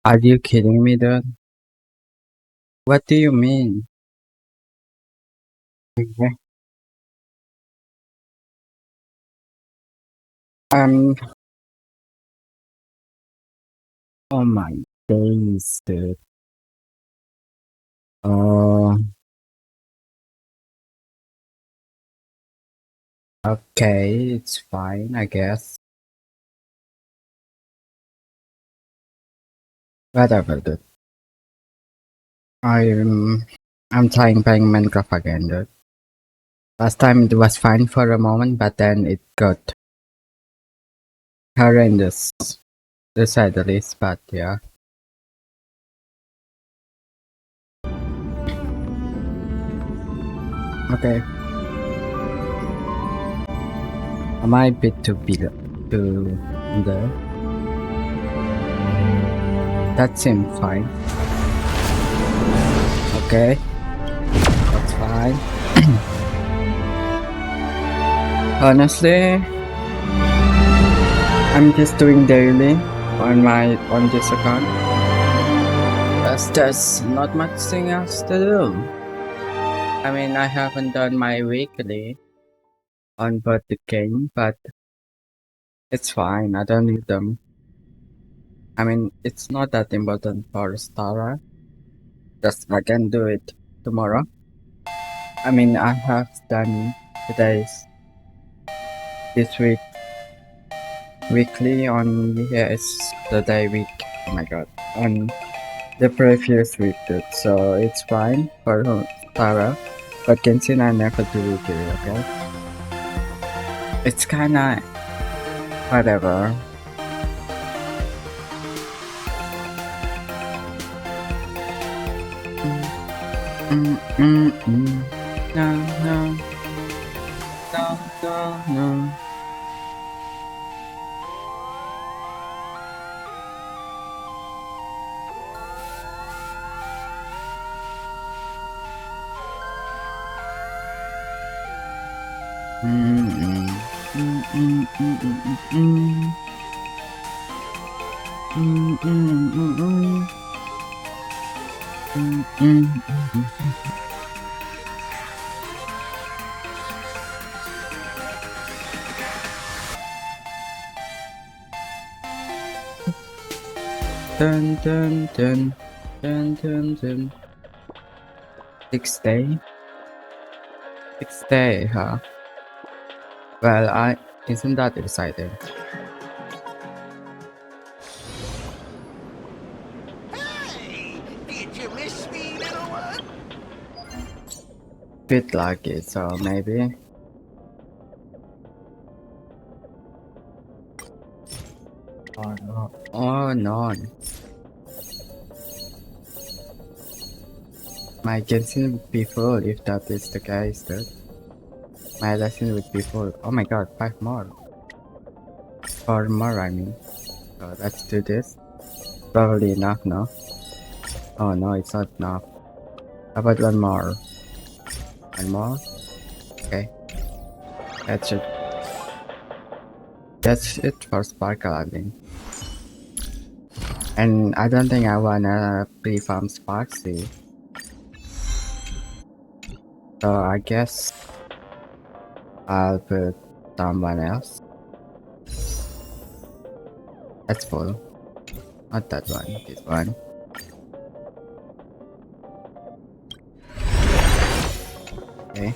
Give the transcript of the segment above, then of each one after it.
Are you kidding me, dude? What do you mean? Okay. Um, oh my days, dude. Oh, okay, it's fine, I guess. Whatever, dude. I'm, I'm trying playing Minecraft again, dude. Last time it was fine for a moment, but then it got horrendous, to say the least, but yeah. Okay, I might be too big to the. That seems fine. Okay, that's fine. Honestly, I'm just doing daily on this account. There's not much thing else to do. I mean, I haven't done my weekly on both the game, but it's fine. I don't need them. I mean, it's not that important for Stara. Just I can do it tomorrow. I mean, I have done today's this week weekly on yes the day week. Oh my god, on the previous week, dude. So it's fine for Stara. But genshin I never do weekly. Okay, it's kinda whatever. No, no, no, no, no. Mm, mm, mm, mm, mm, mm, mm. Mm, mm, mm, mm. Mm, mm, mm, mm. Dun, dun, dun, dun, dun, dun. 6 day? 6 day, huh? Well, isn't that exciting? Hey! Did you miss me, little one? Bit lucky, so maybe. Oh no. Oh no. My Genshin would be full if that is the case, dude. My lesson would be full. Oh my god, 5 more. 4 more, I mean. So let's do this. Probably enough, no? Oh no, it's not enough. How about one more? One more? Okay. That's it. That's it for Sparkle, I think. And I don't think I wanna pre-farm Sparksy. So I guess I'll put someone else. That's full. Not that one, this one. Okay.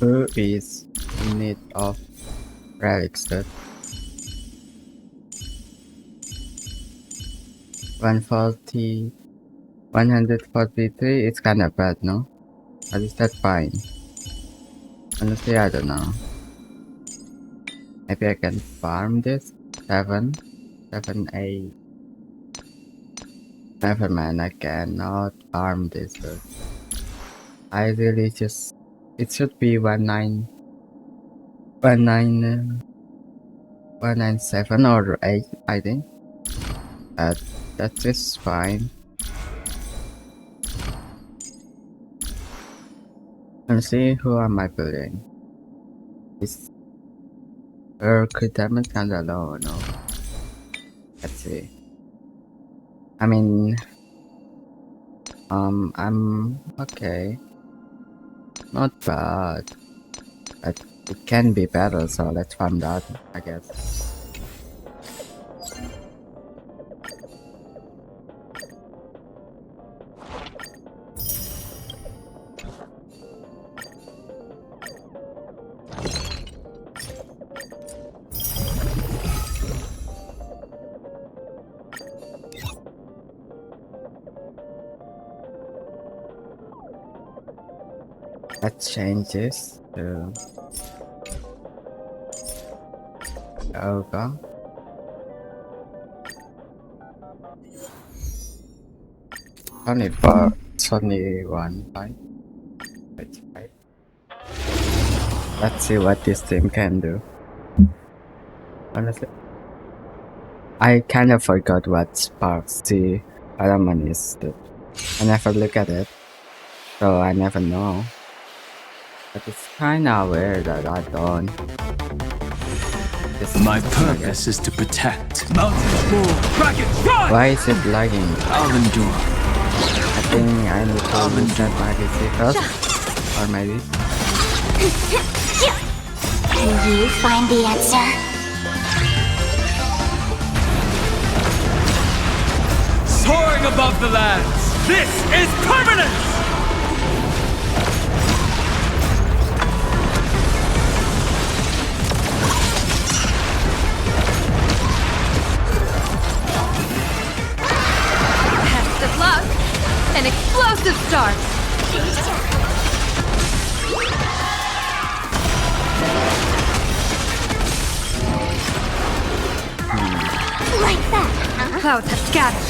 Who is in need of relics, dude? 140, 143 is kinda bad, no? But is that fine? Honestly, I don't know. Maybe I can farm this? 7, 7, 8. Never mind, I cannot farm this, dude. I really just... It should be 197 or 8, I think. That is fine. Let's see who am I building. This Or could damage stand alone? No. Let's see. I mean, I'm okay. Not bad. But it can be better, so let's find out, I guess. Let's change this to yoga. It's only one fight. Let's fight. Let's see what this team can do. Honestly, I kind of forgot what sparks the element is. I never look at it, so I never know. But it's kinda weird that I don't. My purpose is to protect. Mountains fall. Dragons run! Why is it lagging? I'll endure. I think I need to reset my PC first. Or maybe. Can you find the answer? Soaring above the lands. This is permanence! Test of luck. An explosive start. Like that. Clouds have scattered.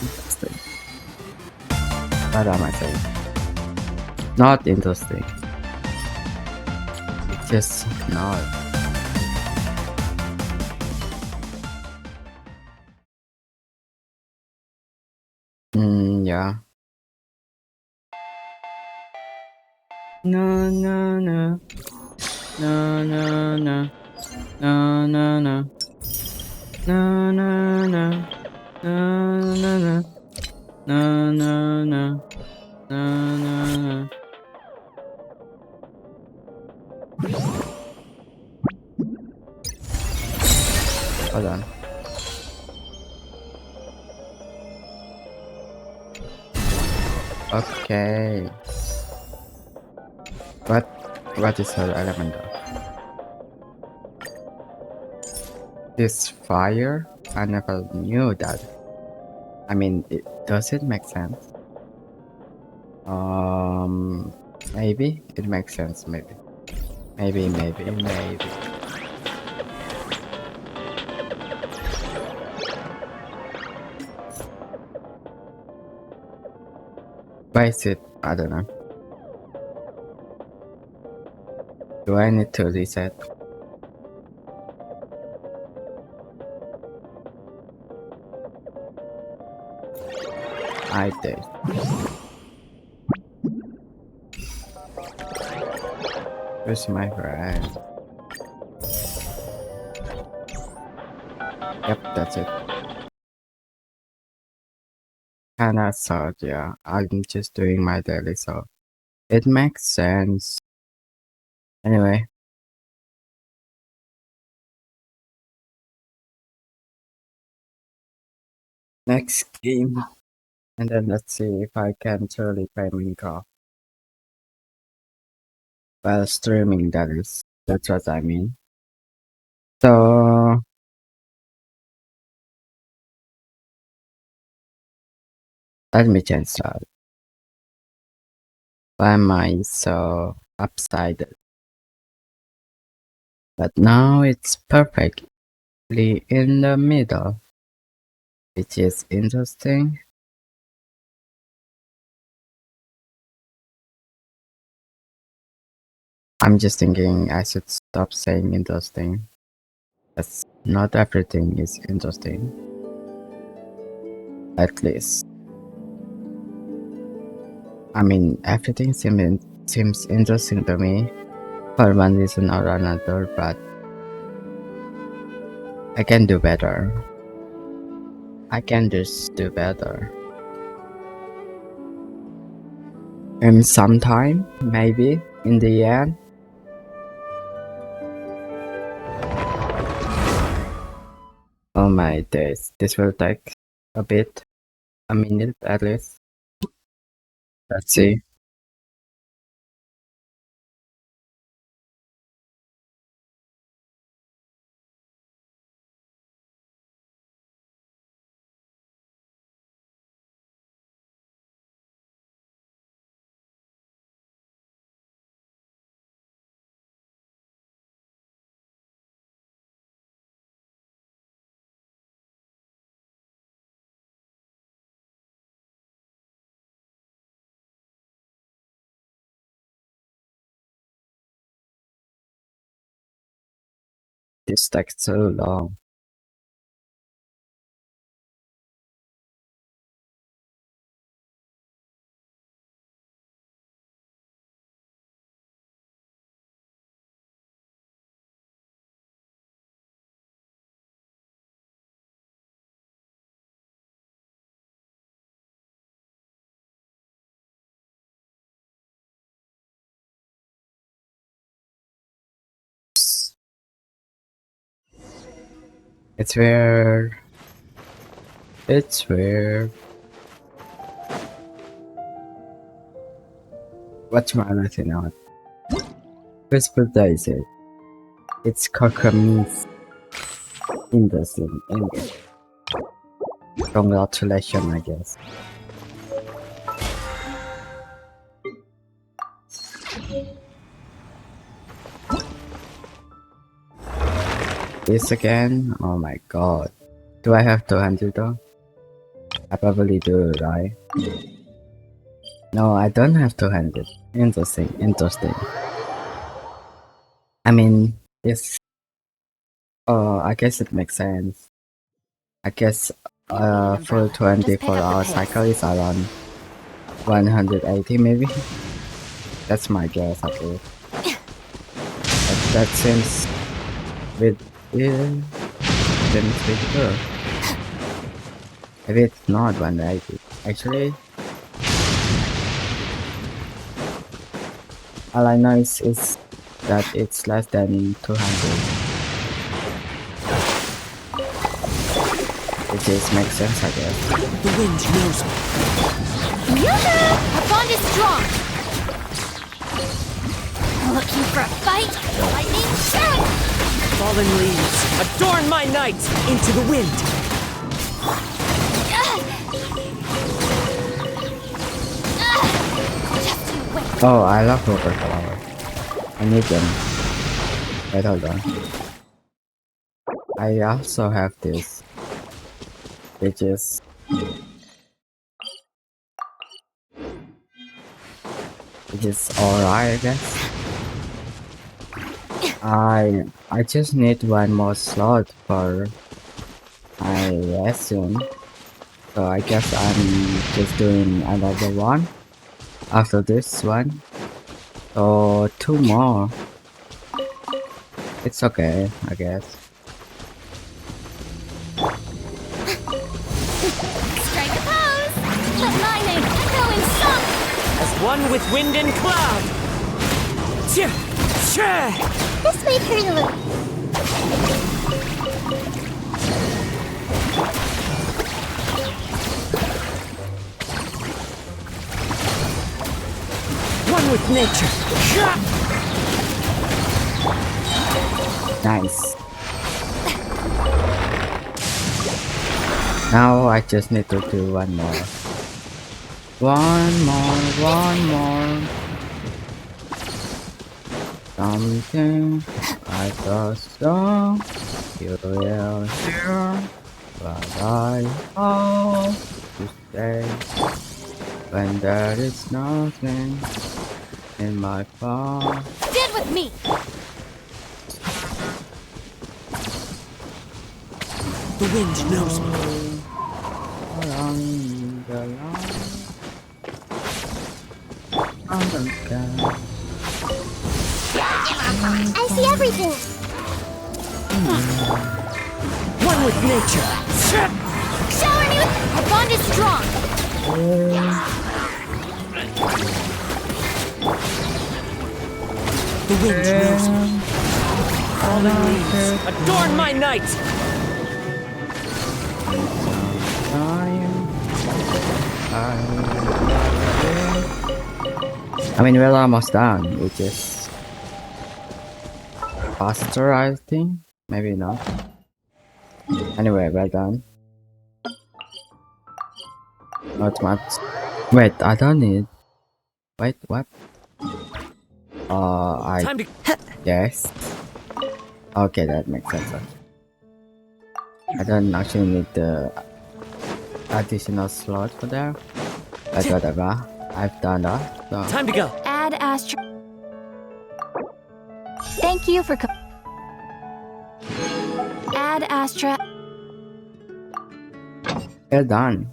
Interesting. What am I saying? Not interesting. It's just not. Yeah. No, no, no. No, no, no. No, no, no. No, no, no. No, no, no. No, no, no. No, no, no. Hold on. Okay. What is her element though? This fire? I never knew that. I mean, does it make sense? Maybe it makes sense. Maybe. Maybe. Why is it? I don't know. Do I need to reset? I did. Where's my friend? Yep, that's it. Kinda thought, yeah. I'm just doing my daily, so it makes sense. Anyway. Next game. And then let's see if I can truly play Minecraft. While streaming, that is. That's what I mean. So let me change that. Why am I so upside? But now it's perfectly in the middle, which is interesting. I'm just thinking I should stop saying interesting. That's not everything is interesting. At least I mean, everything seems interesting to me for one reason or another, but I can do better. I can just do better. And sometime, maybe, in the end. Oh my days, this will take a bit, a minute at least. Let's see. This takes so long. It's weird. It's weird. What's my nothing now? Whose birthday is it? It's Kakamis. Interesting. Congratulations, I guess. This again? Oh my god. Do I have 200 though? I probably do, right? No, I don't have 200. Interesting. I mean, it's... Oh, I guess it makes sense. I guess full 24-hour cycle is around 180 maybe? That's my guess, okay. But that seems with... Yeah, seems with good. Maybe it's not 180. Actually, all I know is that it's less than 200. Which is makes sense, I guess. The wind knows me. Yoo-hoo! Our bond is strong. Looking for a fight? Lightning strike! Fallen leaves, adorn my night into the wind. Just you wait. Oh, I love rubber flower. I need them. Wait, hold on. I also have this, which is alright, I guess. I just need one more slot for my lesson, so I guess I'm just doing another one after this one. So 2 more. It's okay, I guess. Strike a pose! Let my name echo in song! As one with wind and cloud. This may hurt a little. One with nature. Nice. Now I just need to do one more. One more. Something I thought so. You will hear what I hope to say. When there is nothing in my phone. Stand with me! The wind knows me. Along the line. understand. I see everything. One with nature. Shower me with... Our bond is strong. The wind knows me. Falling leaves, adorn my night! I mean, we're almost done, which is faster, I think. Maybe not. Anyway, we're done. Not much. Wait, I don't need. Wait, what? I Time to... guess. Okay, that makes sense. I don't actually need the additional slot for there. But whatever. I've done that. So. Time to go. Add Astra. Thank you for. Add Astra. We're done.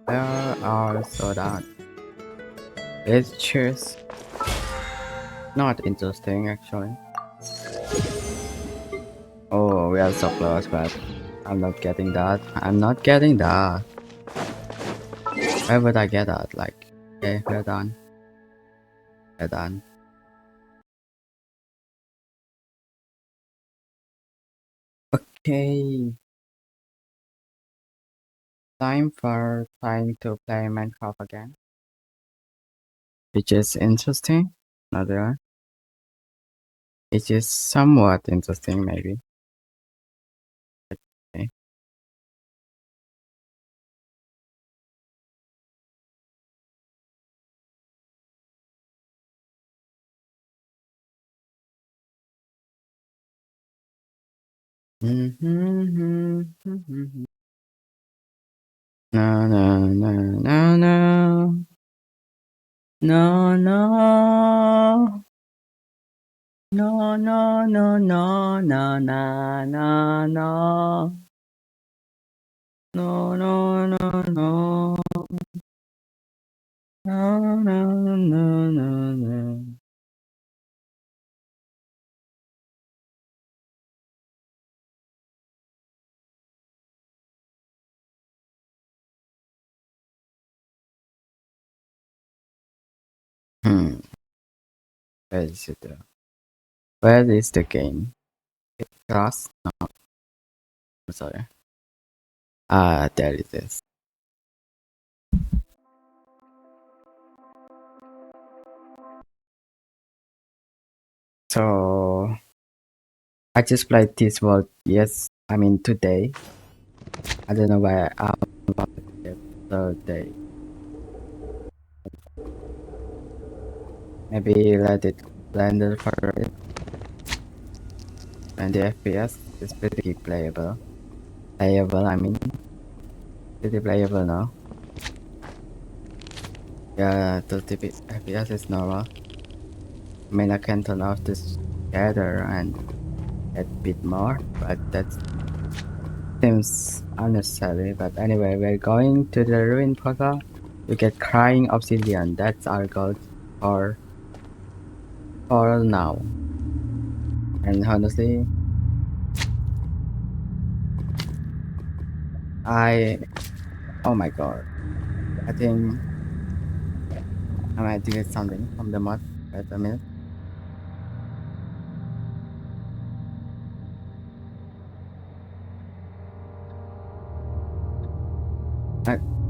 We are so done. Let's choose. Not interesting actually. Oh, we are so close, but I'm not getting that. I'm not getting that. Where would I get that? Like, okay, we're done. We're done. Okay. Time for trying to play Minecraft again. Which is interesting. Another. It is somewhat interesting, maybe. Okay. No, no, no, no, no. No, no. No, no, no, no, no, no, no, no. No, no, no, no. No, no, no, no, no. Where is it? Where is the game? Class? No, I'm sorry. Ah, there it is. So I just played this world. Yes, I mean today. I don't know why I'm about it today. Maybe let it render for it. And the FPS is pretty playable. Playable, I mean, pretty playable now. Yeah, 30 FPS is normal. I mean, I can turn off this shader and a bit more, but that seems unnecessary. But anyway, we're going to the ruin portal. We get crying obsidian. That's our goal for now. And honestly, oh my god, I think I might delete something from the mod. Wait a minute.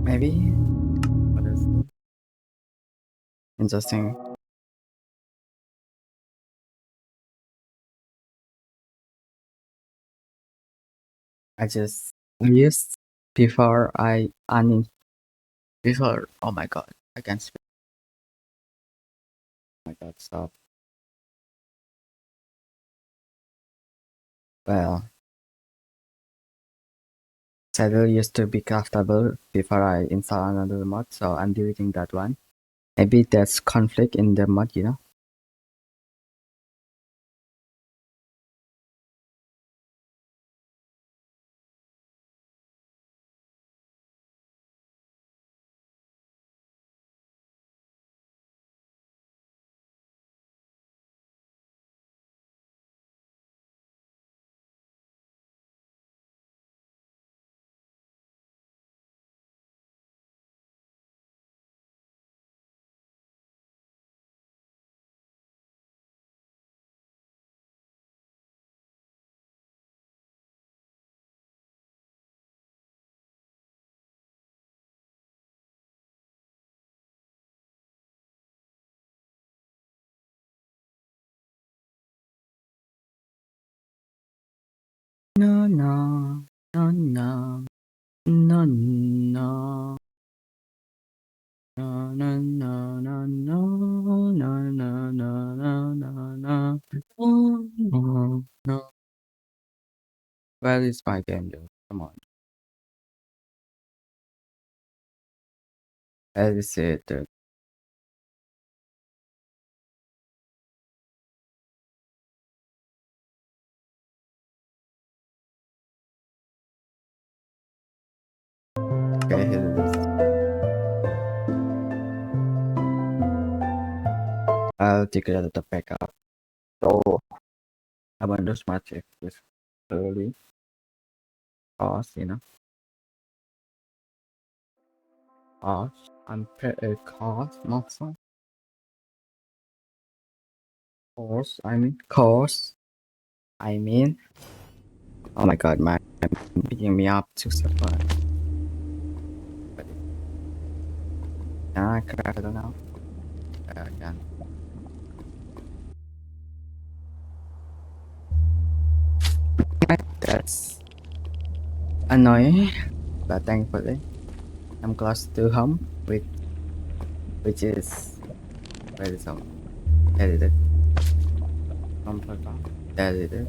Maybe. What is it? Interesting. I used before I before. Oh my god, I can't speak. Oh my god, stop. Well, Saddle used to be craftable before I install another mod, so I'm deleting that one. Maybe there's conflict in the mod, you know? No, no, no, no, no, no. No, no, no, no, no, no, no, no, no, no, no, no, no. Where is my game, dude? Come on. Where is it, dude? Okay, here it is. I'll declare the backup. So, I wonder smart check this early. Cost, cost. I'm pretty cost, not so. Cost, cost. Oh my god, man. Beating me up too so far. I crack it now. Again. That's annoying, but thankfully I'm close to home, which is where is home? There it is. There it is.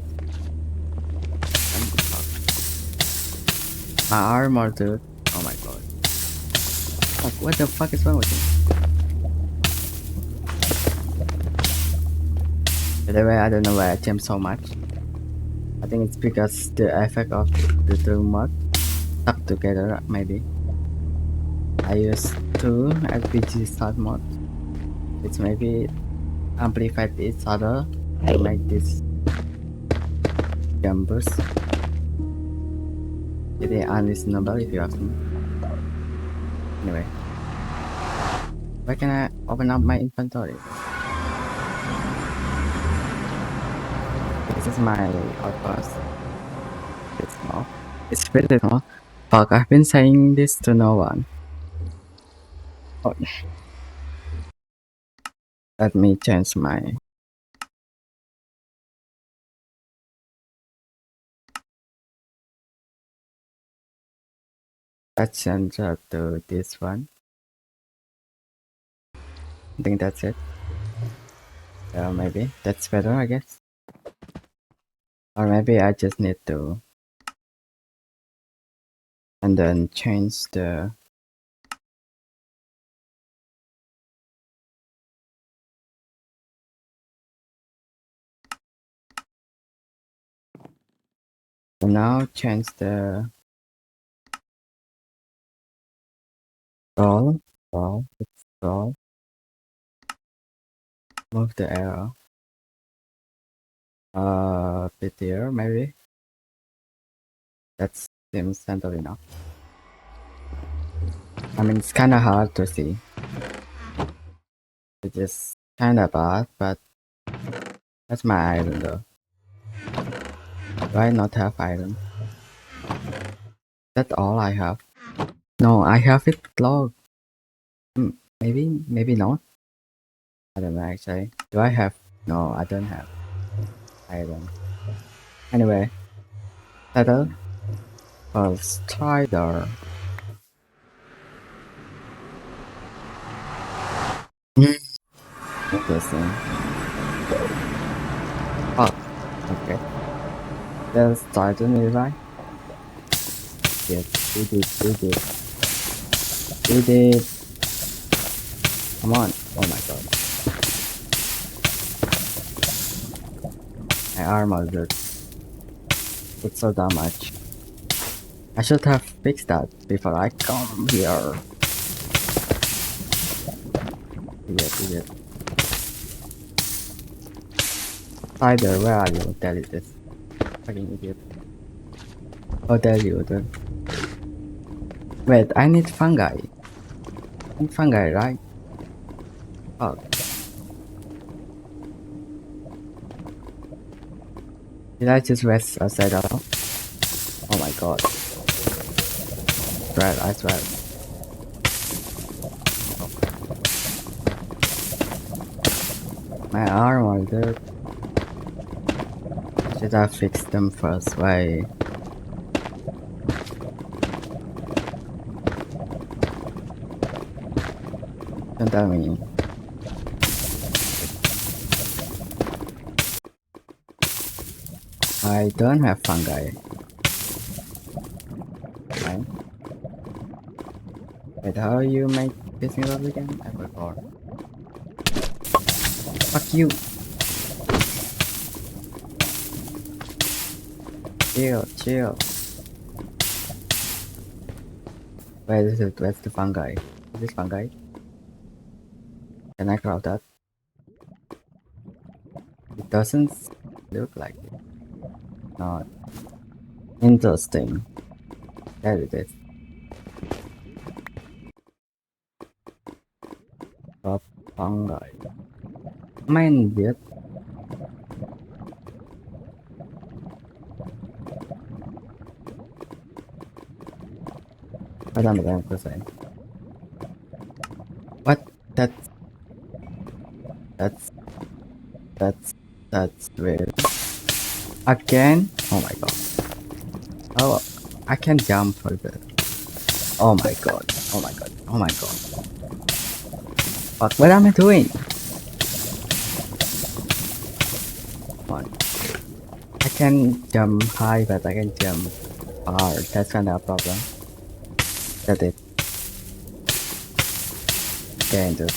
My armor, dude. Oh my god. Fuck, what the fuck is wrong with me? By the way, I don't know why I jumped so much. I think it's because the effect of the two mod stuck together, maybe. I used two RPG start mod, which maybe amplified each other to make this jump boost. It is unreasonable if you ask me. Anyway, where can I open up my inventory? This is my outpost. It's small. It's pretty small. Fuck, I've been saying this to no one. Oh. Let me change my... Let's change it to this one. I think that's it. Maybe that's better, I guess. Or maybe I just need to... And then change the... Now change the... Scroll. Scroll. Move the arrow. Bit here, maybe. That seems simple enough. I mean, it's kinda hard to see. It's just kinda bad, but that's my iron though. Do I not have iron? That's all I have. No, I have it logged. Maybe not. I don't know actually. Do I have? No, I don't have iron. Anyway, Saddle or Strider. Interesting. Oh, okay. Let's start the nearby. Yes, we did. Come on. Oh my god. My armor, dude. It's so damaged. I should have fixed that before I come here. Idiot. Spider, where are you? There it is. Fucking idiot. Oh, there you, dude. Wait, I need fungi. I need fungi, right? Oh. Did I just rest a saddle? Oh my god. I swear. My armor, dude. Should I fix them first? Why? Don't tell me. I don't have fungi. Right? Wait, how you make this mirror again? I forgot. Fuck you! Chill, chill. Where is it? Where's the fungi? Is this fungi? Can I crowd that? It doesn't look like it. Not interesting. There it is. Crop fungi. Main biết. I don't know what to say. What? That's that's weird. Again? Oh my god. Oh, I can jump for this. Oh my god. Oh my god. Oh my god. What am I doing? Come on. I can jump high, but I can jump far. That's kind of a problem. That's it. Can't do.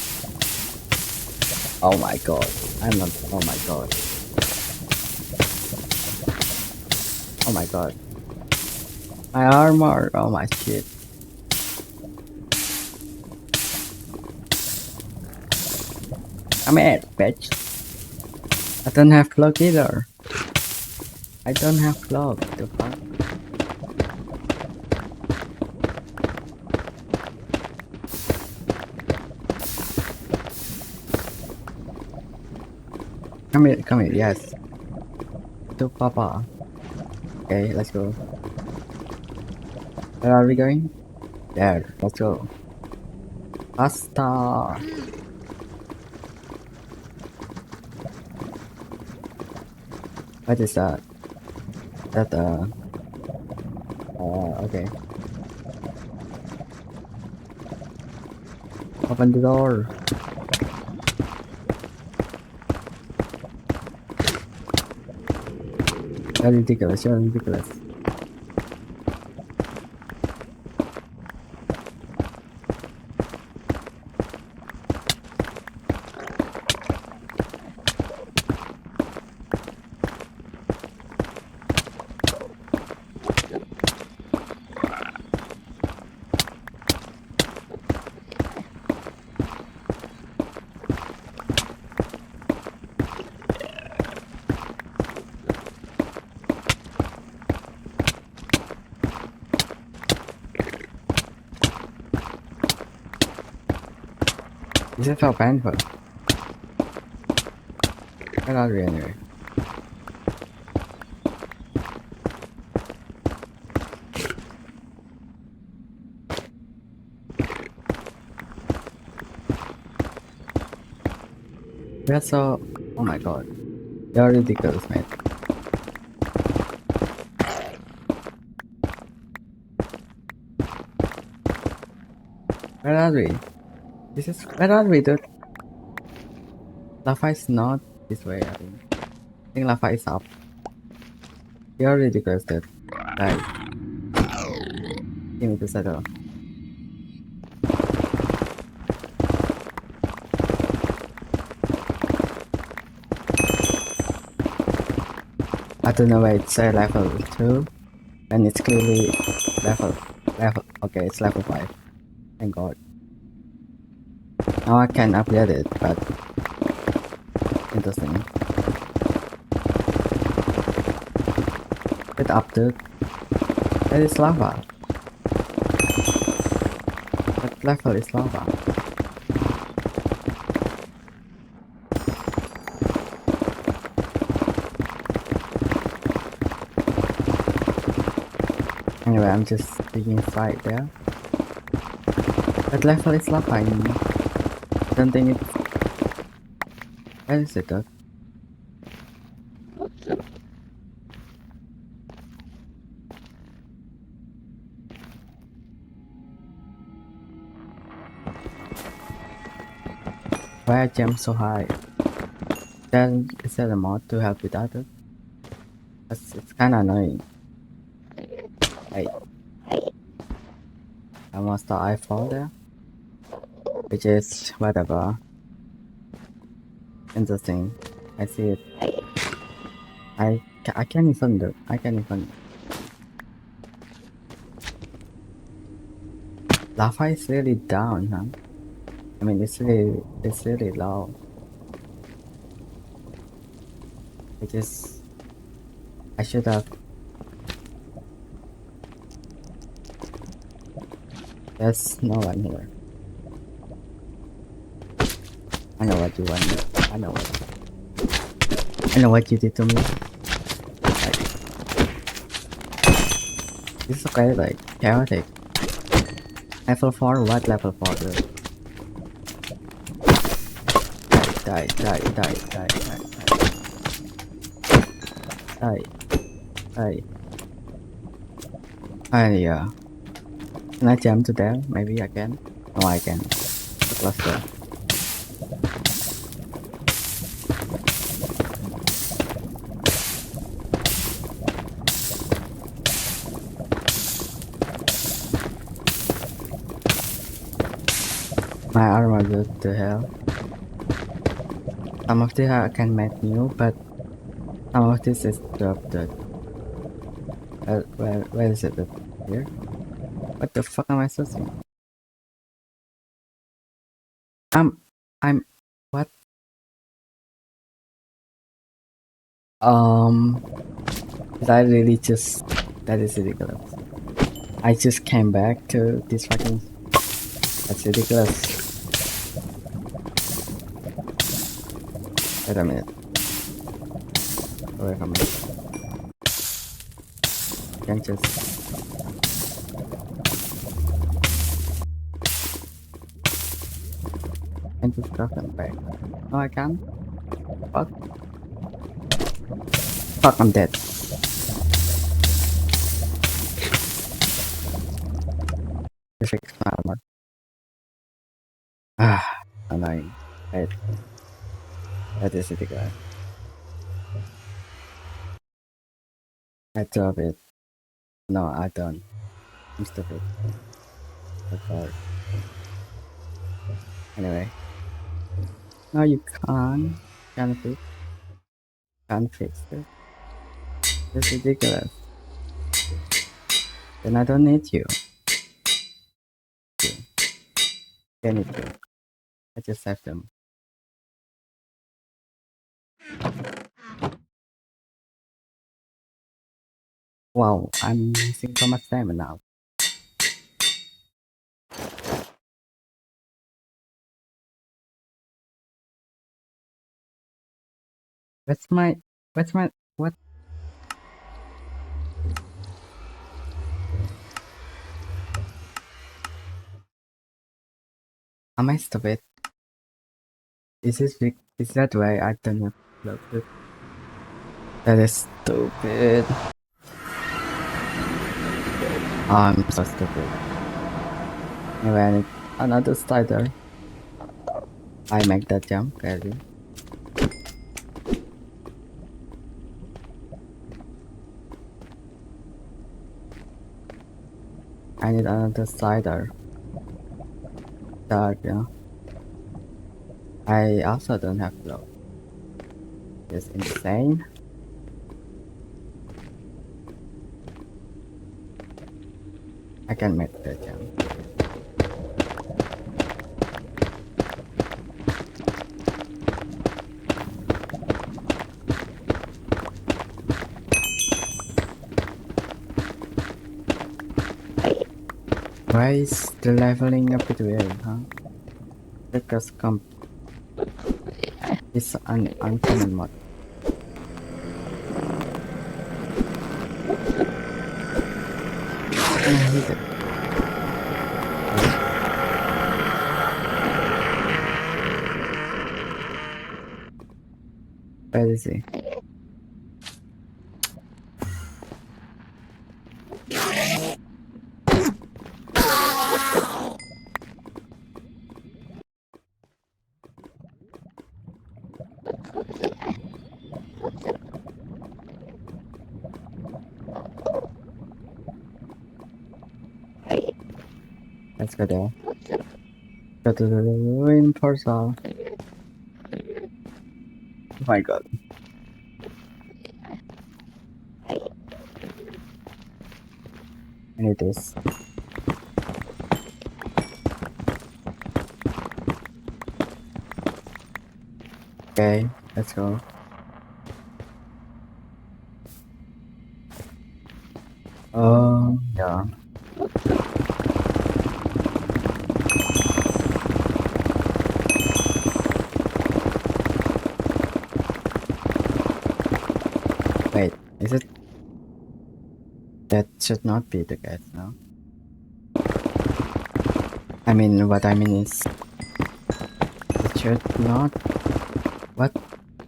Oh my god. I'm not. Oh my god. Oh my god. My armor. Oh my shit. I'm at bitch. I don't have cloak either. I don't have cloak. The fuck? Come here, yes. To Papa. Okay, let's go. Where are we going? There, let's go. Pasta. What is that? That okay. Open the door. You're ridiculous, you're ridiculous. This is so painful. Where are we anyway? That's so. Oh my god. You're ridiculous, mate. Where are we? This is. Where are we, dude? Lava is not this way, I think. I think lava is up. You're ridiculous, dude. Like. Give me to settle. I don't know why it's level 2 and it's clearly level okay, it's level 5. Thank god. Now I can upgrade it, but interesting. Get up, dude. That is lava. That level is lava. Anyway, I'm just taking fight there. That level is lava. I don't think it's. Where is it, dude? Why I jump so high? Then is there a mod to help with that? It's kinda annoying. Hey. Almost the I fall there. Which is whatever. Interesting. I see it. I can't even do. I can't even. Lava is really down, huh? I mean, it's really low. Which is, I should have. There's no one here. I know what you want. I know what you did to me. Like, it's okay, like chaotic. Level 4? What level 4 dude? Die. Yeah. Can I jump to there? Maybe I can. No, I can. Cluster. My armor, what the hell? Some of this I can make new, but some of this is dropped. Where is it? Here? What the fuck am I searching? I'm what? Did I really just? That is ridiculous. I just came back to this fucking. That's ridiculous. Wait a minute. Wait a minute. Can't just. Can't just drop them back. No, I can't. Fuck. Fuck, I'm dead. Fix my armor. Ah, annoying. Wait. That is ridiculous. I drop it. No, I don't. I'm stupid. That's hard. Anyway. No, you can't. Can't fix it. That's ridiculous. Then I don't need you. I need you. I just have them. Wow, I'm missing so much time now. What? Am I stupid? Is that why I don't upload it? That is stupid. I'm so stupid. Anyway, I need another slider. I make that jump, clearly. I need another slider. Dark, yeah. I also don't have glow. It's insane. I can make that jump. Why is the leveling a bit weird, huh? Because it's an uncommon mod. I hate it. Where is he? Let's go there. Go to the ruin portal. Oh my god. I need this. Okay, let's go. Oh, yeah. Wait, is it? That should not be the case, no? I mean, what I mean is, it should not. What?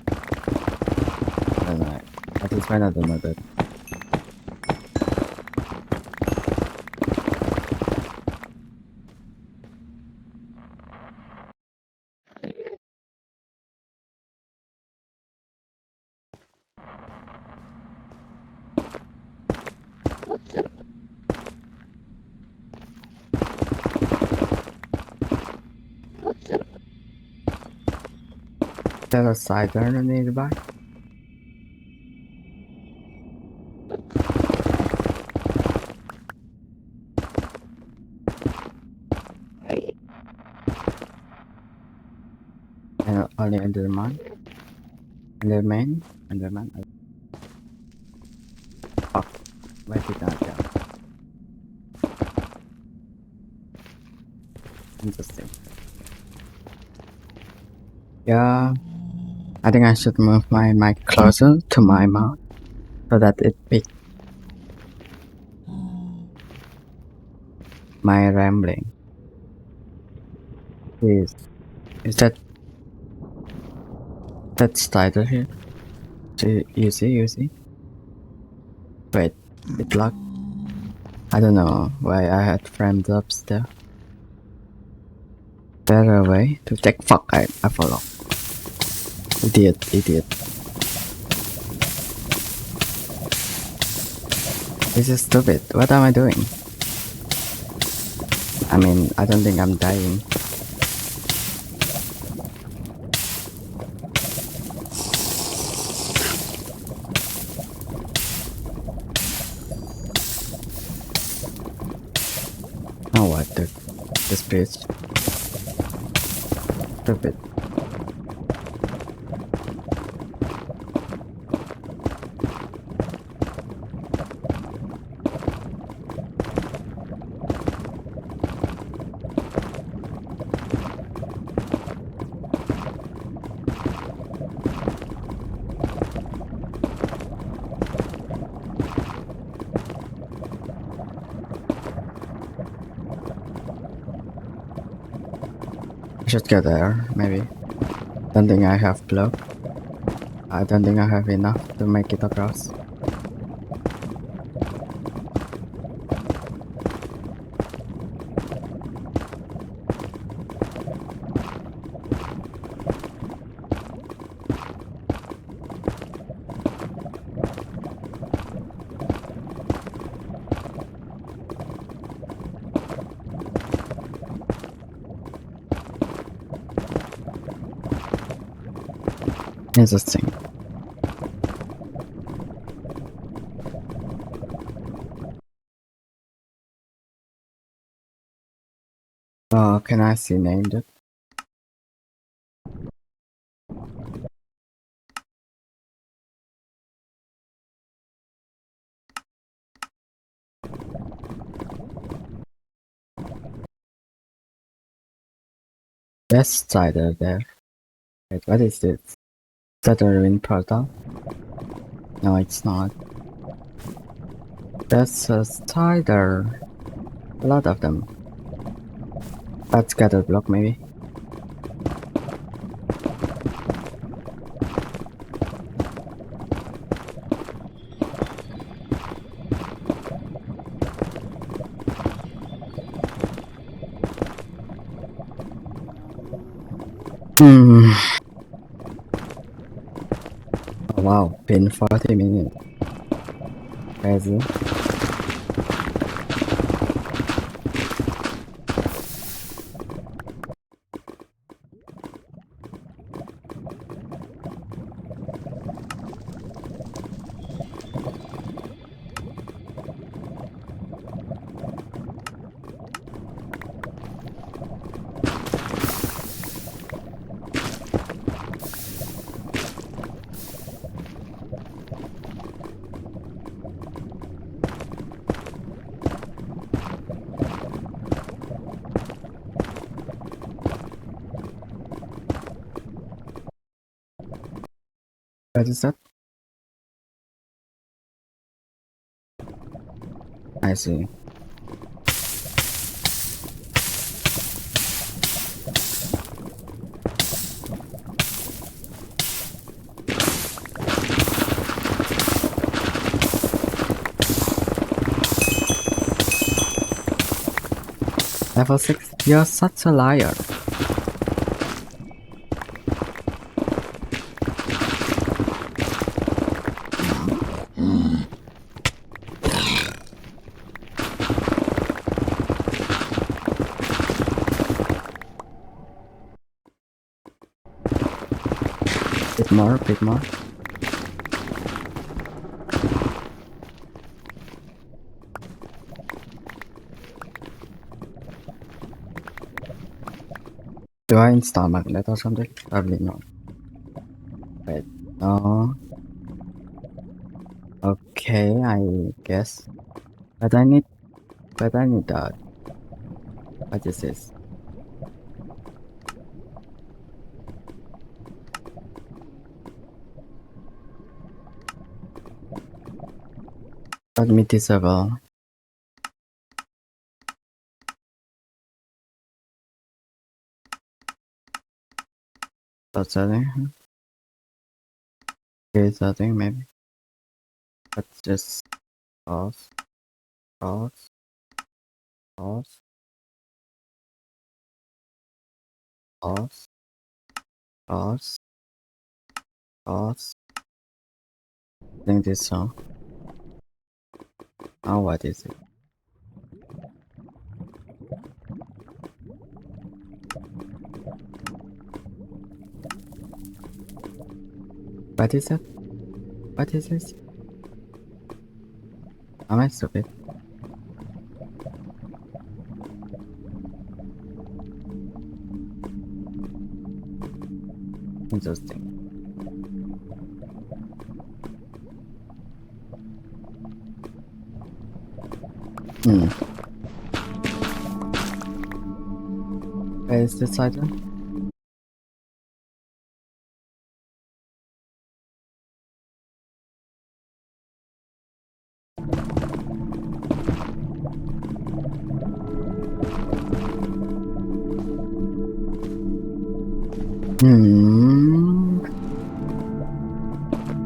I don't know. At least I don't know that. Is there a cider nearby? And only Enderman? Enderman? Enderman? Fuck. Why did not go? Interesting. Yeah. I think I should move my mic closer to my mouth so that it picks my rambling. Is that cider here? You see? Wait, it locked? I don't know why I had framed up there. Better way to take fuck I follow. Idiot. This is stupid. What am I doing? I mean, I don't think I'm dying. Oh what this bitch. Stupid. I should go there, maybe. Don't think I have block. I don't think I have enough to make it across. Interesting. Oh, can I see named it? There's cider there. Wait, what is this? Is that a ruin portal? No, it's not. There's a cider. A lot of them. That's gather block maybe. Oh wow, been 40 minutes. Crazy. What is that? I see. Level 6? You're such a liar. Bit more. Do I install magnet or something? Probably not. Wait, no. Okay, I guess. But I need that. What is this? Let me disable. That's setting. Okay, setting maybe. Let's just pause. Pause. Pause. Pause. Pause. Pause. I think this song. Oh, what is it? What is it? What is this? Am I stupid? Interesting. Where is this item?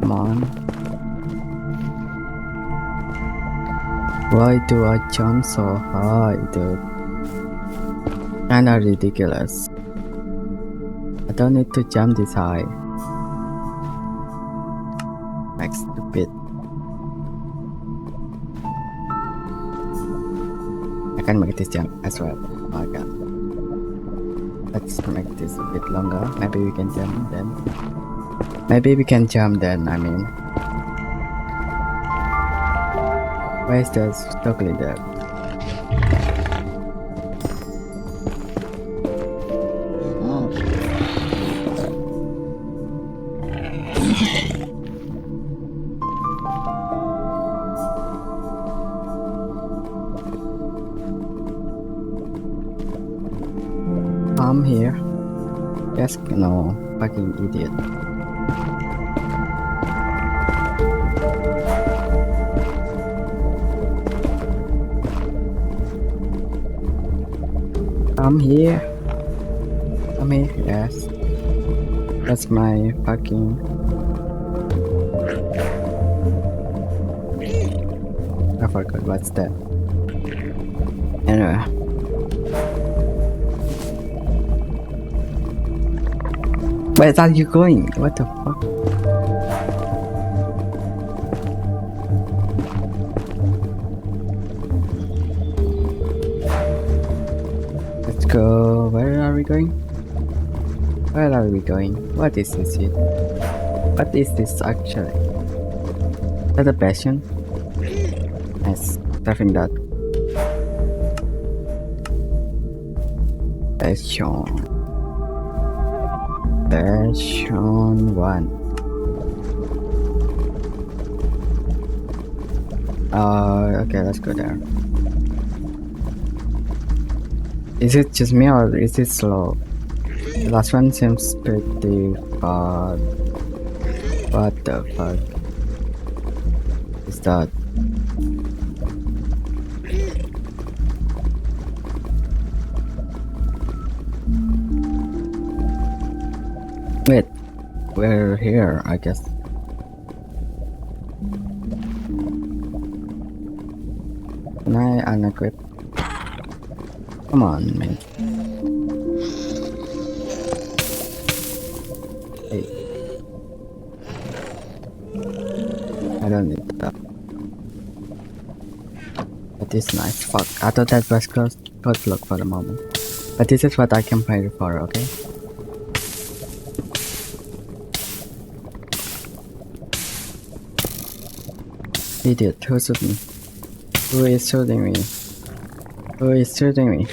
Come on. Why do I jump so high, dude? Kinda ridiculous. I don't need to jump this high. Like stupid. I can make this jump as well. Oh my god. Let's make this a bit longer. Maybe we can jump then. I mean. Why is there struggling there? I'm here. Yes, no, fucking idiot. I'm here. Yes. That's my fucking... I forgot what's that. Anyway. Where are you going? What the fuck? Let's go. Where are we going? Where are we going? What is this here? What is this actually? Is that a passion? Nice. Stuffing that. Passion. Passion 1. Okay, let's go there. Is it just me or is it slow? The last one seems pretty far. What the fuck is that? Wait, we're here, I guess. Can I unequip? Come on, man. Hey. I don't need that. But it's nice. Fuck, I thought that was code block for the moment. But this is what I can pay for, okay? Idiot, who shot me? Who is shooting me? Who is shooting me?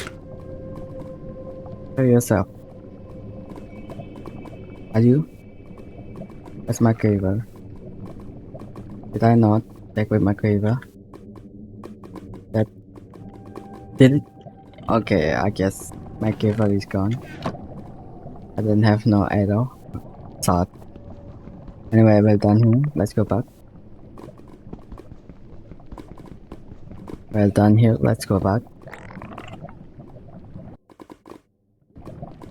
Show yourself. Are you? That's my cleaver. Did I not take with my cleaver? That did it? Okay, I guess my cleaver is gone. I don't have no arrow. Shot. Anyway, we're done here. Let's go back. Well done here. Let's go back.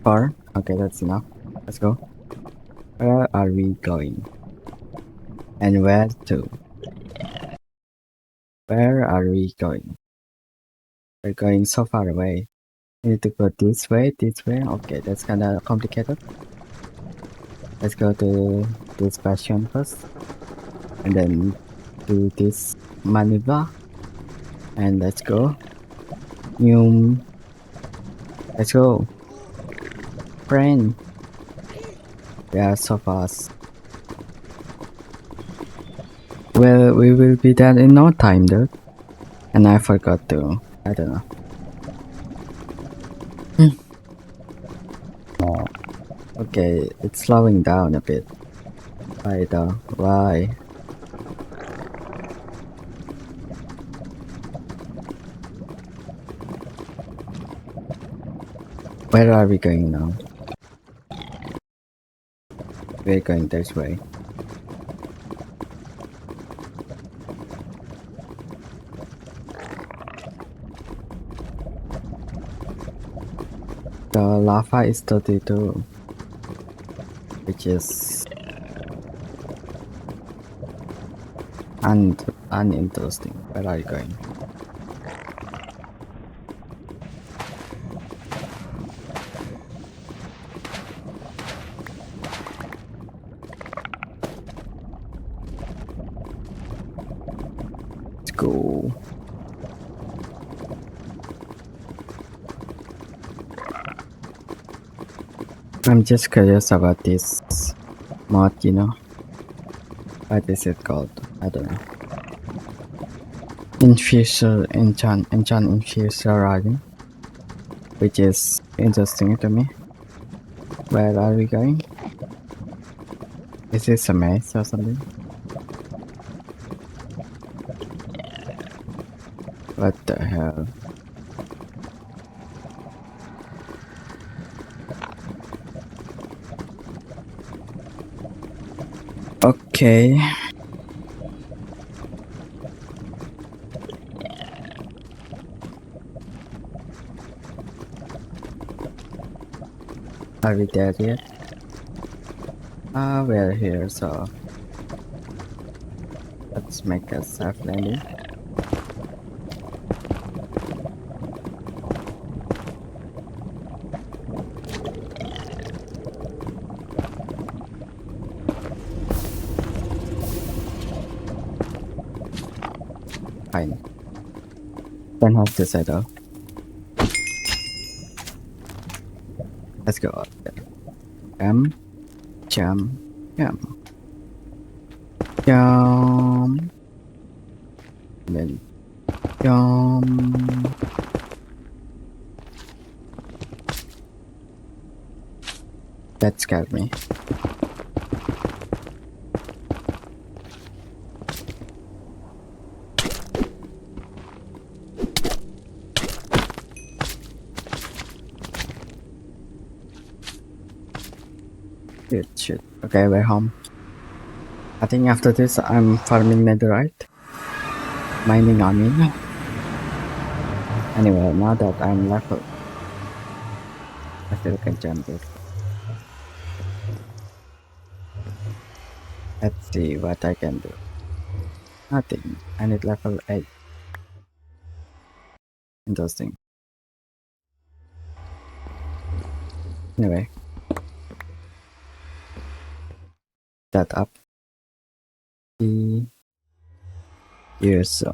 Far. Okay, that's enough. Let's go. Where are we going? And where to? Where are we going? We're going so far away. We need to go this way, this way. Okay, that's kinda complicated. Let's go to this bastion first. And then do this maneuver. And let's go. Let's go. Friend. We are so fast. Well, we will be there in no time, dude. And I forgot to. I don't know. Oh. Okay, it's slowing down a bit. Why though? Why? Where are we going now? We're going this way. The lava is 32, which is uninteresting. Where are you going? Let's go. I'm just curious about this mod, you know. What is it called? I don't know. Infuser, enchant infuser riding, which is interesting to me. Where are we going? Is this a maze or something? What the hell? Okay. Are we there yet? We're here, so let's make a safe landing. Fine. Don't have to settle. Let's go up there. Jump, jump, jump. Then jump. That scared me. Shit. Okay, we're home. I think after this, I'm farming netherite, mining amino. Anyway, now that I'm level, I still can jump it. Let's see what I can do. Nothing. I need level 8. Interesting. Anyway, that up. The years. So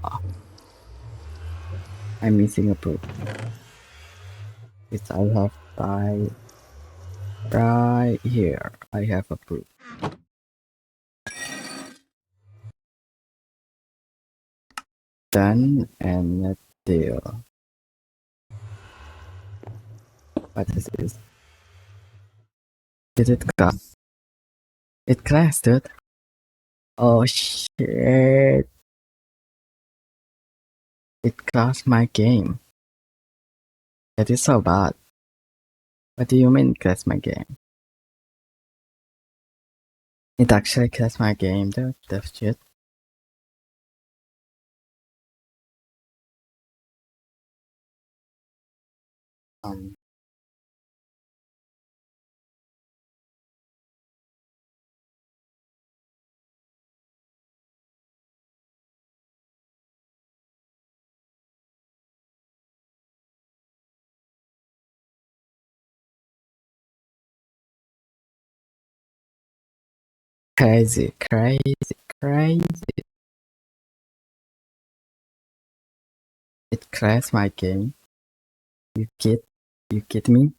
I'm missing a proof. It's I have right here. I have a proof. Done and a deal. What is this? Did it crash? It crashed, dude. Oh shit! It crashed my game. That is so bad. What do you mean crash my game? It actually crashed my game, dude. That shit. Um. Crazy, crazy, crazy. It crashed my game. You kid, you kid me?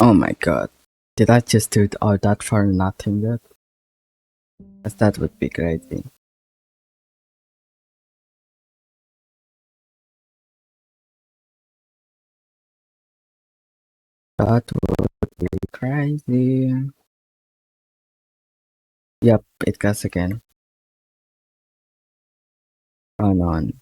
Oh my god. Did I just do all that for nothing, dude? 'Cause that would be crazy. That would be crazy. Yep, it goes again. On.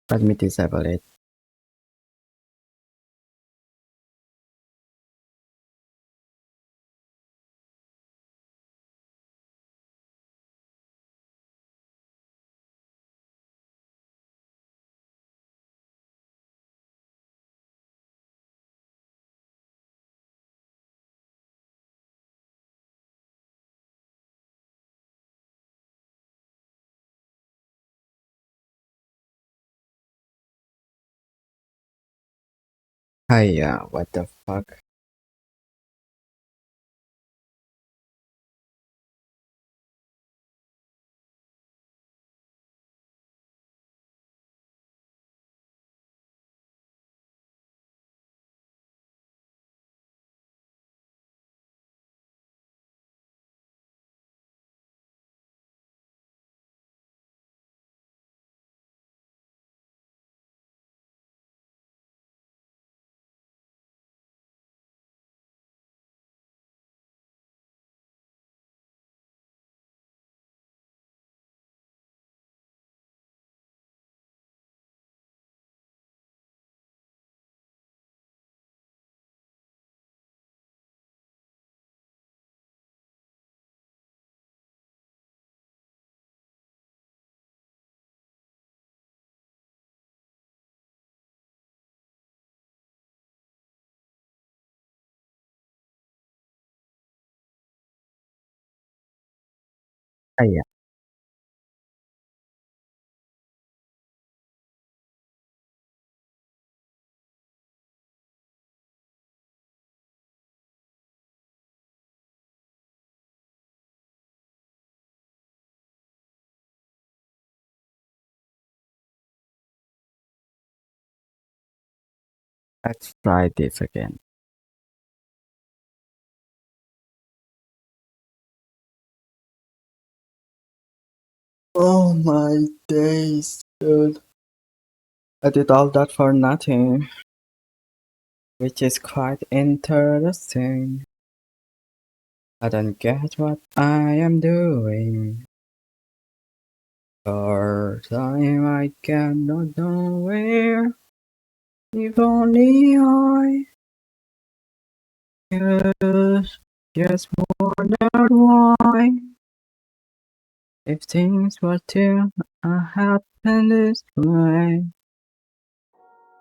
Let me disable it. Hiya, what the fuck? Hiya. Let's try this again. Oh my days. Dude, I did all that for nothing, which is quite interesting. I don't get what I am doing. For time I cannot know where. If only I could just wonder why. If things were to happen this way,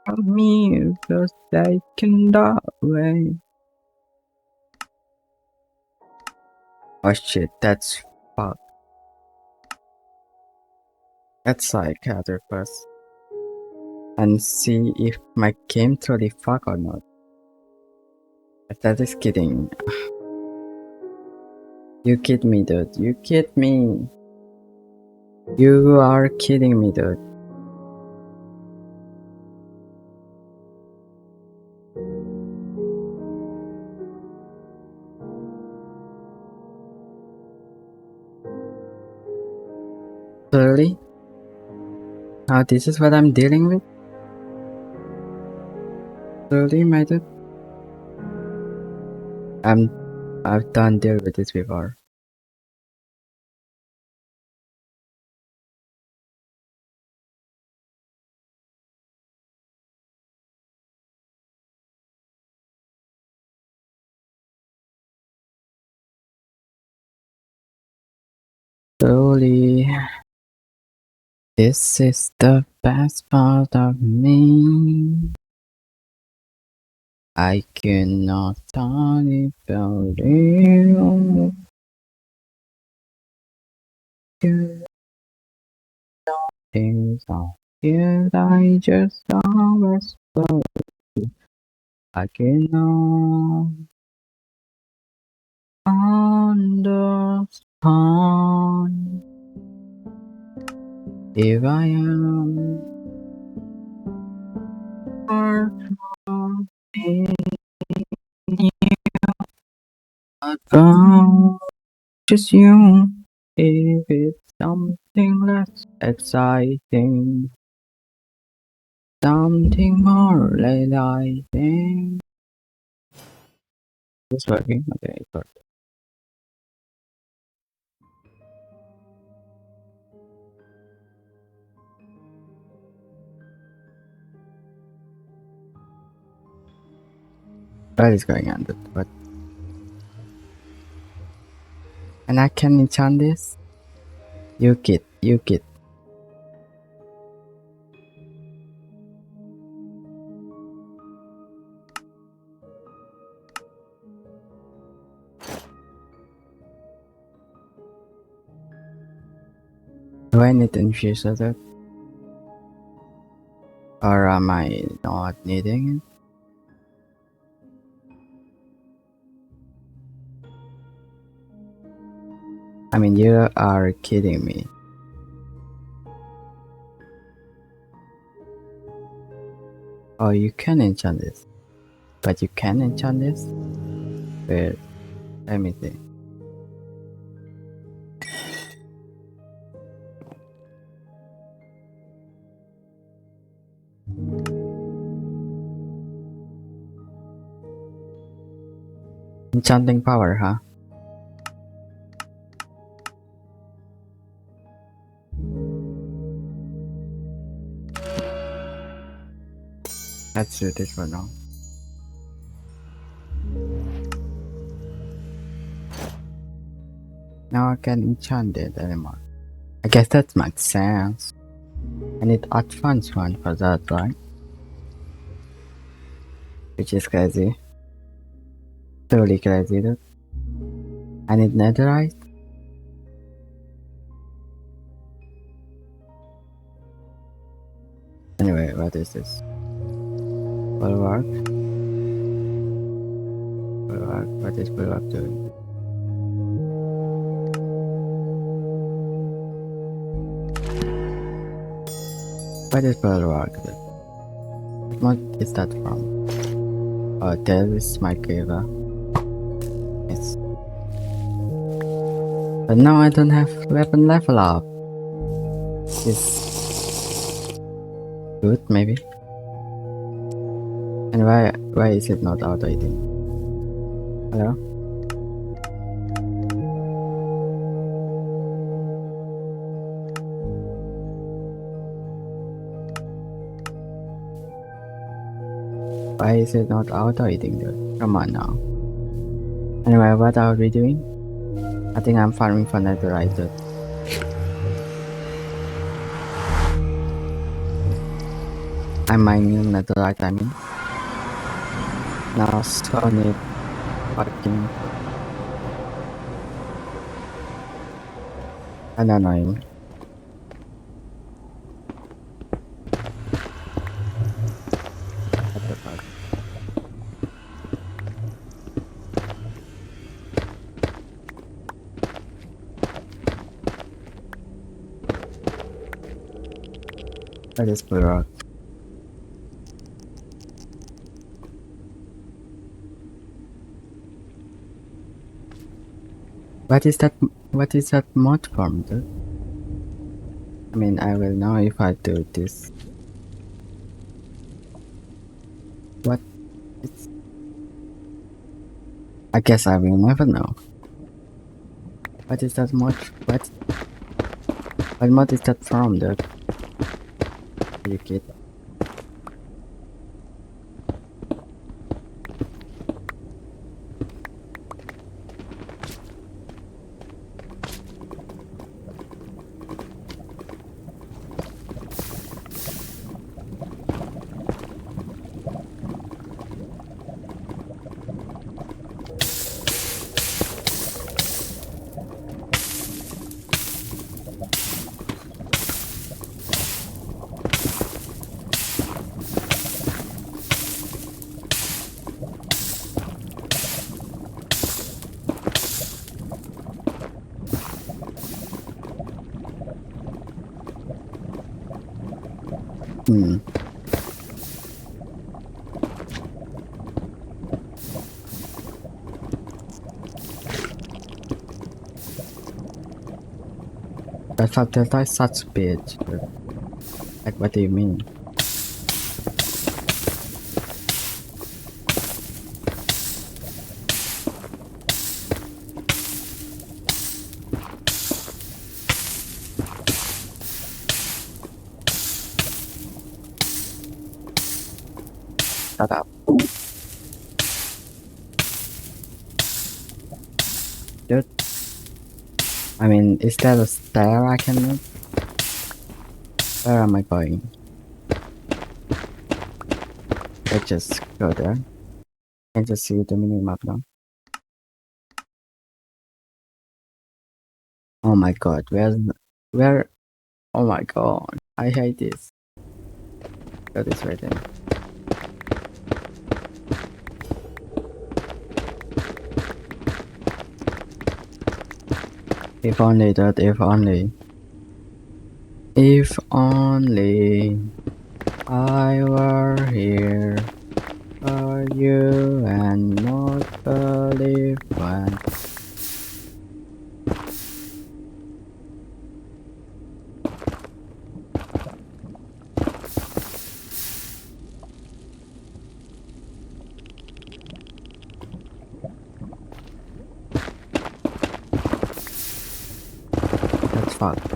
from me was taken that way. Oh shit, that's fuck. That's like other first. And see if my game truly fuck or not. If that is kidding. You kid me, dude. You kid me. You are kidding me, dude. Really? Now this is what I'm dealing with? Really, my dude? I've done deal with this before. Slowly. This is the best part of me. I cannot talk about you. Things are here, I just always love you. I cannot understand if I am far from being about just you. If it's something less exciting, something more exciting. It's working? Okay, it worked. What is going on? But and I can enchant this? You kid, you kid. Do I need to infuse that? Or am I not needing it? I mean, you are kidding me. Oh, you can enchant this. But you can enchant this? Wait, let me see. Enchanting power, huh? Let's do this for now. Now I can enchant it anymore. I guess that makes sense. I need advanced one for that, right? Which is crazy. Totally crazy, dude. I need netherite. Anyway, what is this? Bulwark. Bulwark. What is Bulwark doing? What is Bulwark? What is that from? Oh, there is my giver. Yes. But now I don't have weapon level up. This Good, maybe. And why is it not auto eating? Hello? Why is it not auto eating, dude? Come on now. Anyway, what are we doing? I think I'm farming for netherite, dude. I'm mining netherite, I mean. Now, so need fucking annoying. What the fuck? That is rock. What is that? What is that mod form, dude? I mean, I will know if I do this. What? It's... I guess I will never know. What is that mod? What mod is that from, dude? You kid? Hmm. I thought that I such a bitch. Like, what do you mean? Shut up. Dude. I mean, is there a stair I can make? Where am I going? Let's just go there. And just see the minimap now. Oh my god, where? Oh my god, I hate this. Got this right there. If only that, if only. If only I were here for you and not believe when. That's fucked.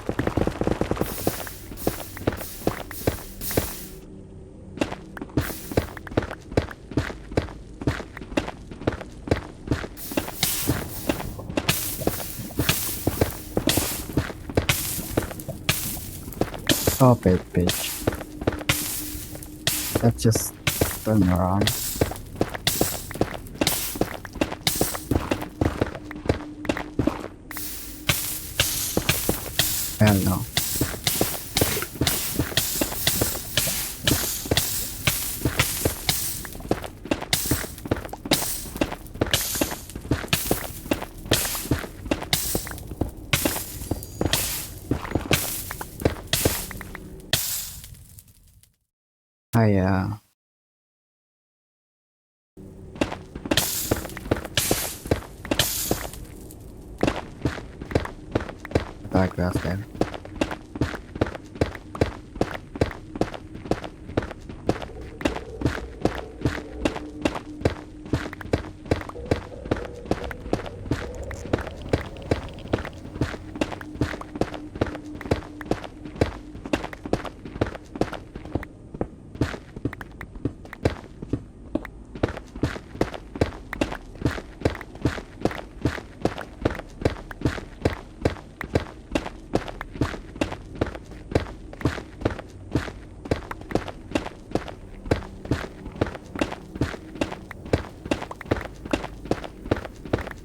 Stop it, bitch. Let's just turn around. Hell no. I dark grass there.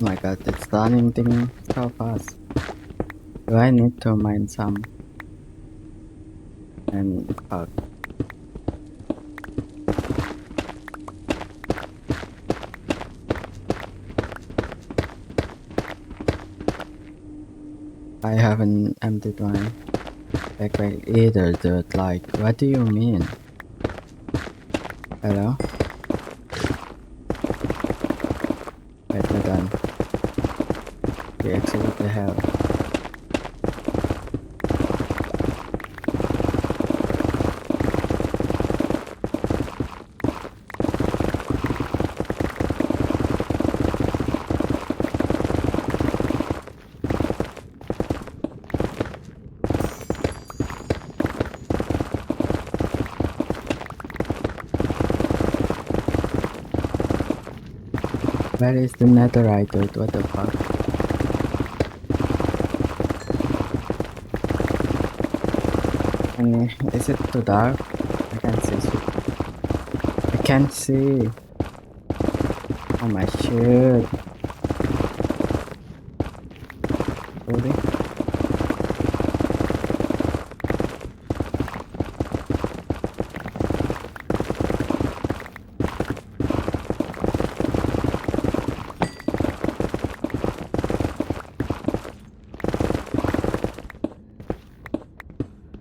Oh my god, it's running thing so fast. Do I need to mine some? And fuck. I haven't emptied my backpack either, dude. Like, what do you mean? Hello? Wait, hold on. You actually what the hell? Where is the netherite, dude? What the fuck? And is it too dark? I can't see shit. I can't see. Oh my shit. Really?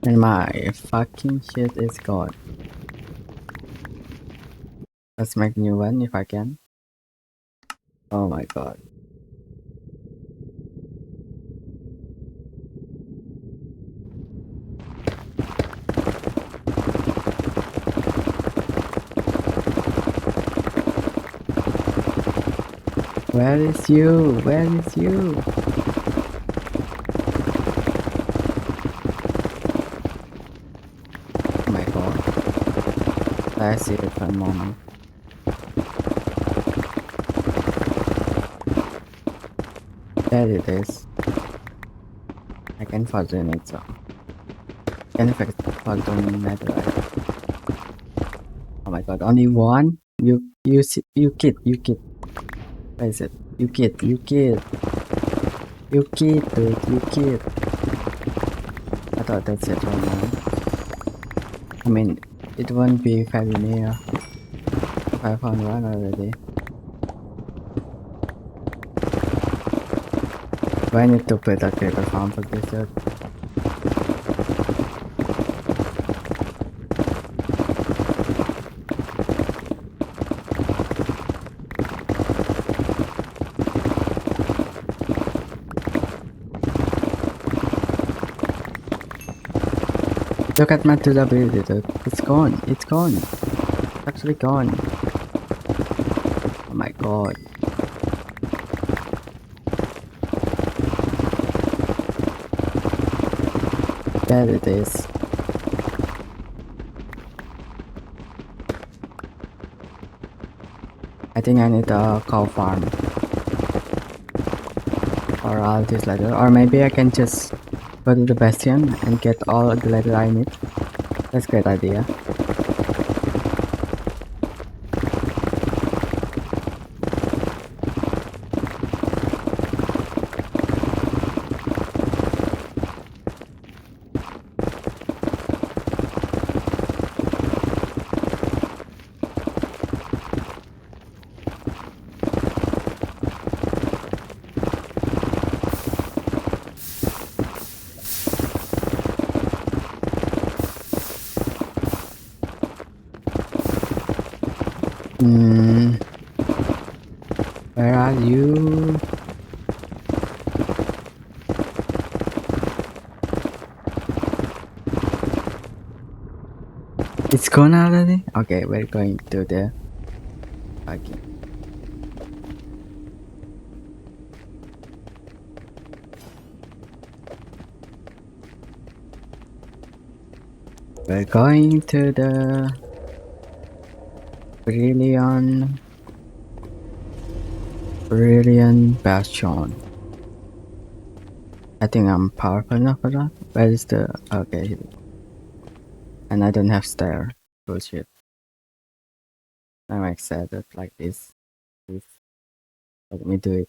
And my fucking shit is gone. Let's make new one if I can. Oh my god. Where is you? Where is you? Oh my god. I see it for a moment. There it is. I can fortune it so. Can fix fortune netherite. Oh my god, only one? You kid. Where is it? You kid, dude, you kid. I thought that's it right now. I mean, it won't be very near if I found one already. Do I need to put a paper farm for this dude? Look at my durability, dude. It's gone. It's gone. It's actually gone. Oh my god. There it is. I think I need a cow farm. Or all this leather. Or maybe I can just go to the bastion and get all the leather I need. That's a great idea. Where are you? It's gone already? Okay, we're going to the okay. We're going to the brilliant bastion. I think I'm powerful enough for that. Where is the okay? And I don't have stair. Bullshit. I'm excited like this. Please let me do it.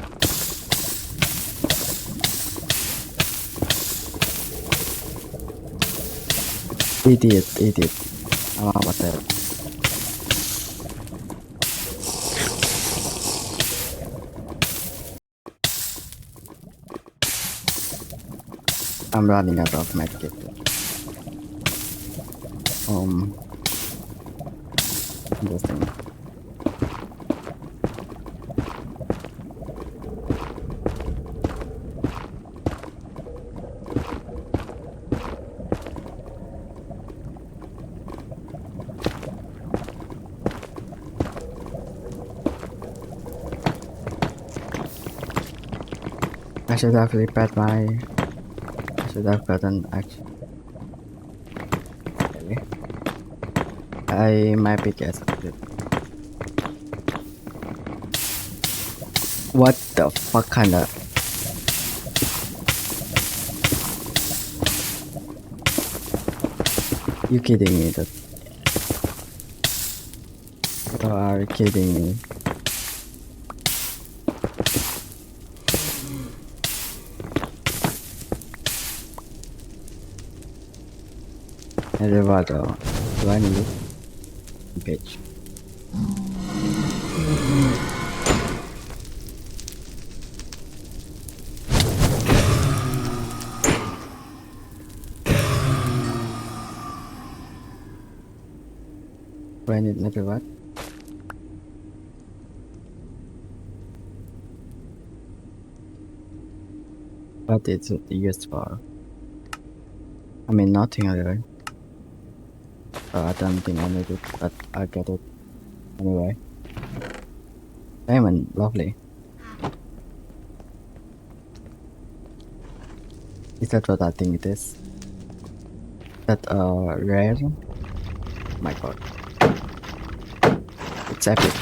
Idiot. I'm out of that. I'm running out of medkit. Interesting. I should have repaired my. I should have gotten action. Okay. I might be guessing. What the fuck kinda? You kidding me? That. You are kidding me. Elevado. Do I need pitch? Do I need another what? What is it used for? I mean, nothing really. I don't think I need it, but I get it anyway. Diamond, lovely. Is that what I think it is? That rare? My god. It's epic.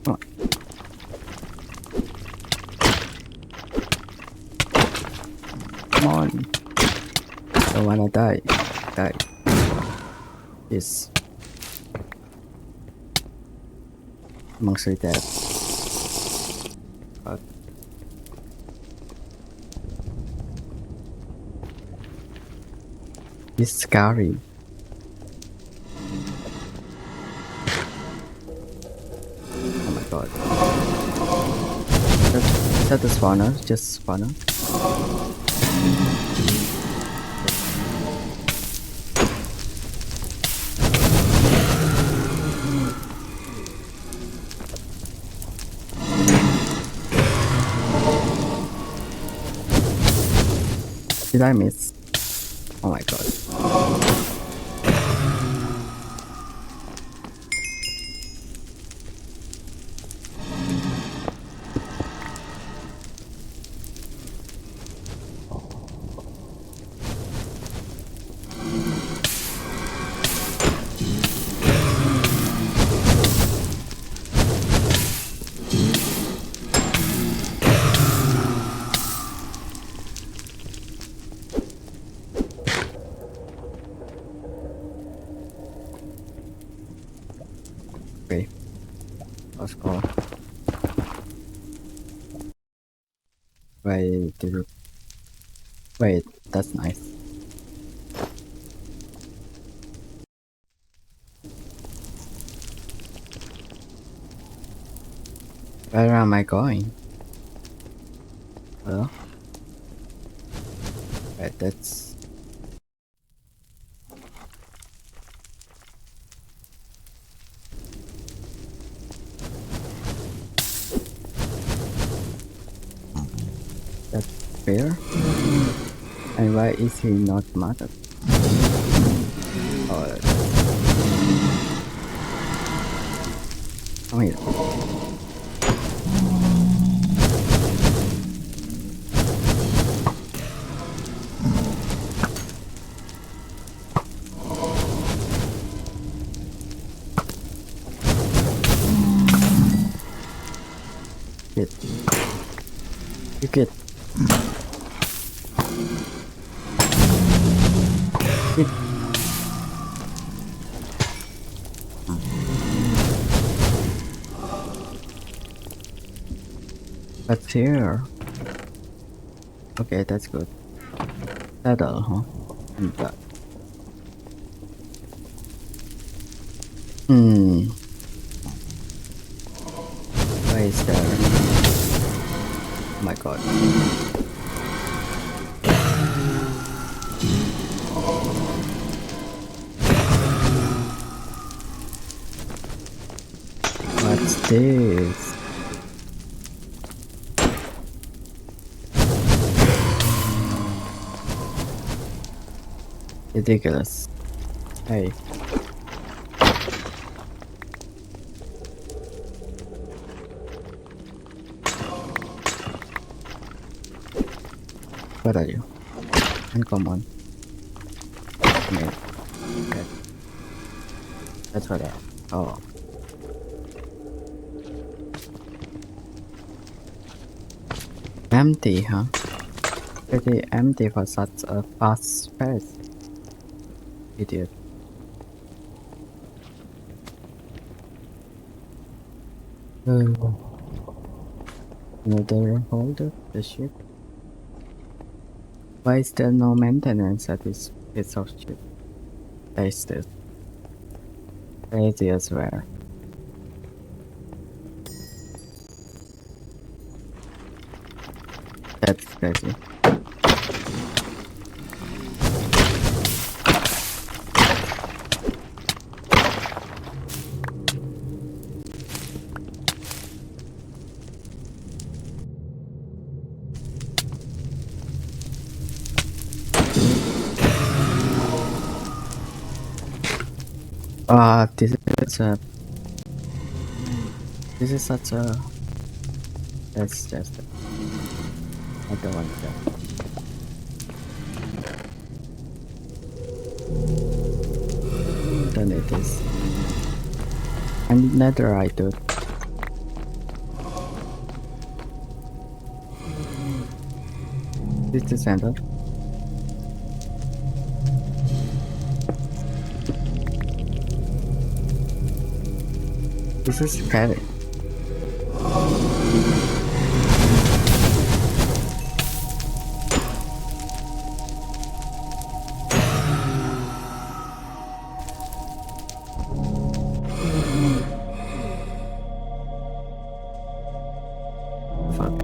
Oh. Come on. Don't wanna die. Die. Yes. Mostly dead. But it's scary. Oh my god. Is that the spawner? Just spawner? Did I miss? Oh my god. Okay. Let's go. Wait, did it? Wait, that's nice. Where am I going? Well, wait, that's. That's fair? And why is he not mad at? Oh, come here. Kid. You kid. Kid. What's here? Okay, that's good. Saddle, huh? And that. Hmm. Why is there? Oh my god. What's this? Ridiculous. Hey. What are you? Uncommon. Okay. Okay. That's what I. Oh. Empty, huh? Pretty empty for such a fast space. Idiot. Another holder? The ship? Why is there no maintenance at this piece of ship? Taste it. Crazy as well. That's crazy. Ah, this is such a. That's just. I don't want that. Don't need this. And netherite, dude. This is ender. This is scary. Fuck.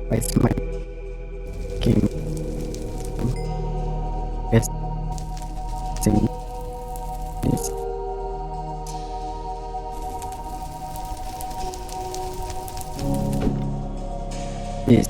Why is my game getting this? This.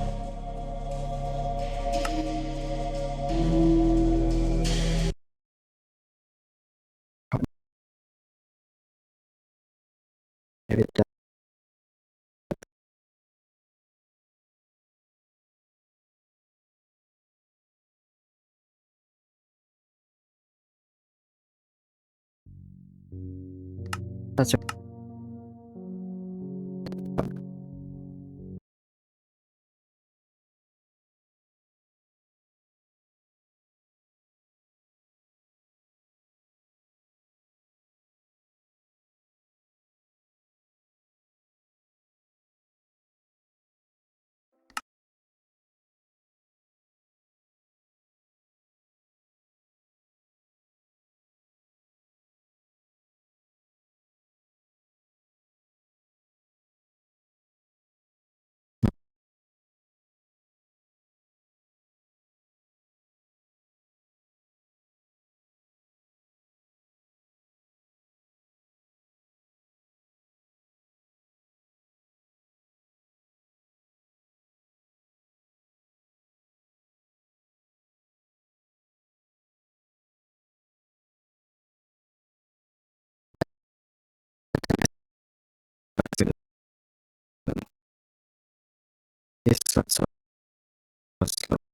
Such a this such a slow.